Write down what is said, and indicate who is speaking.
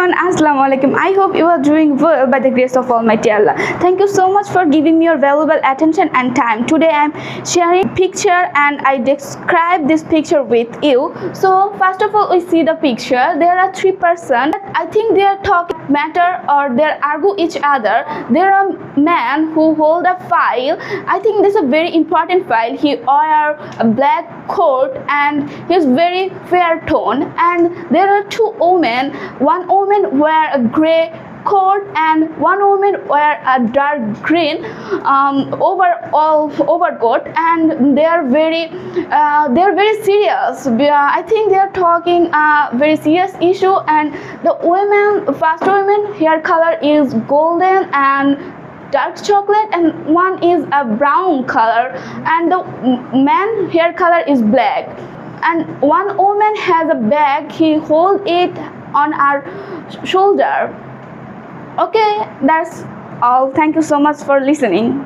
Speaker 1: everyone, Assalamu alaikum. I hope you are doing well by the grace of Almighty Allah. Thank you so much for giving me your valuable attention and time. Today I am sharing a picture and I describe this picture with you. So first of all, we see the picture. There are three persons. I think they are talking matter or they argue each other. There are men who hold a file. I think this is a very important file. He wear a black coat and he is very fair tone, and there are two women. One woman wear a gray coat and one woman wear a dark green overcoat, and they are very serious. I think they are talking a very serious issue, and the first woman hair color is golden and dark chocolate, and one is a brown color, and the man hair color is black. And one woman has a bag, he hold it on her shoulder. Okay, that's all. Thank you so much for listening.